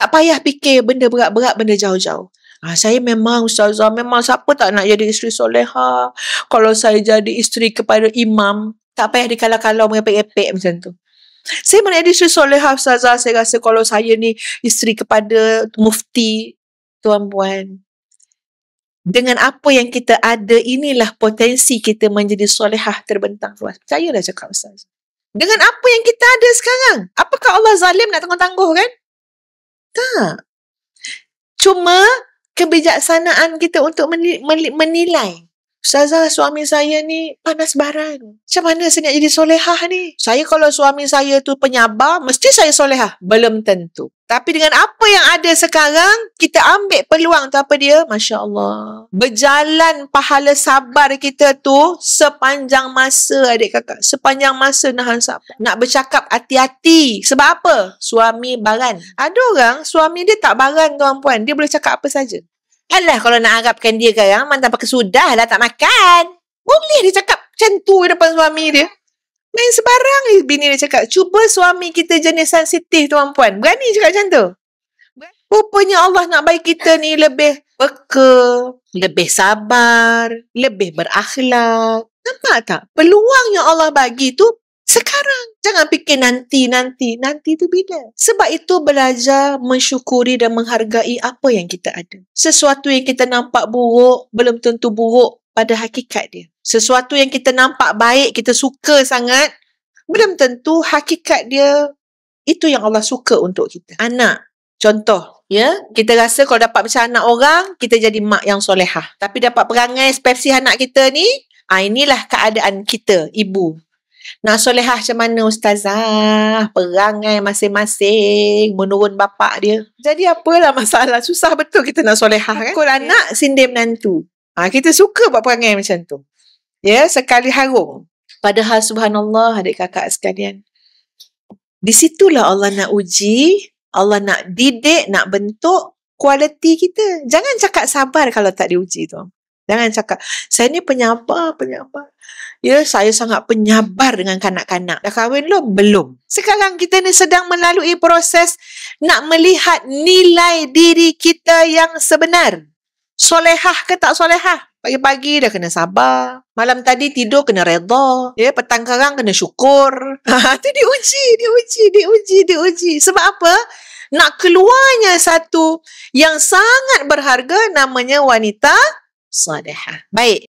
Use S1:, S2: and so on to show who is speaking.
S1: Tak payah fikir benda berat-berat, benda jauh-jauh. Saya memang ustazah, memang siapa tak nak jadi isteri soleha. Kalau saya jadi isteri kepada imam, tak payah dikalau-kalau merepek-repek macam tu. Saya mana ada isteri soleha ustazah. Saya rasa kalau saya ni isteri kepada mufti, tuan-puan. Dengan apa yang kita ada, inilah potensi kita menjadi solehah terbentang luas. Percayalah cakap ustaz. Dengan apa yang kita ada sekarang, apakah Allah zalim nak tangguh-tangguh kan? Tak. Cuma kebijaksanaan kita untuk menilai. Ustazah, suami saya ni panas baran. Macam mana saya nak jadi solehah ni? Saya kalau suami saya tu penyabar, mesti saya solehah. Belum tentu. Tapi dengan apa yang ada sekarang, kita ambil peluang tu apa dia? Masya Allah. Berjalan pahala sabar kita tu sepanjang masa adik kakak. Sepanjang masa nahan sabar. Nak bercakap hati-hati. Sebab apa? Suami baran. Ada orang, suami dia tak baran tuan-puan. Dia boleh cakap apa saja. Alah, kalau nak harapkan dia sekarang, mantan pakai sudah lah tak makan. Boleh dia cakap macam tu depan suami dia. Main sebarang bini dia cakap. Cuba suami kita jenis sensitif tuan-puan. Berani cakap macam tu. Rupanya Allah nak bagi kita ni lebih peka, lebih sabar, lebih berakhlak. Nampak tak? Peluang yang Allah bagi tu sekarang. Jangan fikir nanti tu bila. Sebab itu belajar mensyukuri dan menghargai apa yang kita ada. Sesuatu yang kita nampak buruk, belum tentu buruk pada hakikat dia. Sesuatu yang kita nampak baik, kita suka sangat, belum tentu hakikat dia itu yang Allah suka untuk kita. Anak, contoh, ya, kita rasa kalau dapat macam anak orang, kita jadi mak yang solehah. Tapi dapat perangai spesifik anak kita ni, inilah keadaan kita, ibu. Nak solehah macam mana ustazah? Perangai masing-masing menurun bapak dia. Jadi apalah masalah? Susah betul kita nak solehah kan? Kalau anak sindir menantu. Kita suka buat perangai macam tu. Ya, sekali harum. Padahal subhanallah adik kakak sekalian. Di situlah Allah nak uji, Allah nak didik, nak bentuk kualiti kita. Jangan cakap sabar kalau tak diuji tu. Jangan cakap, saya ni penyabar. Ya, saya sangat penyabar dengan kanak-kanak. Dah kahwin belum? Belum. Sekarang kita ni sedang melalui proses nak melihat nilai diri kita yang sebenar. Solehah ke tak solehah? Pagi-pagi dah kena sabar. Malam tadi tidur kena redha. Ya, petang karang kena syukur. Itu diuji. Sebab apa? Nak keluarnya satu yang sangat berharga namanya wanita solehah. Baik.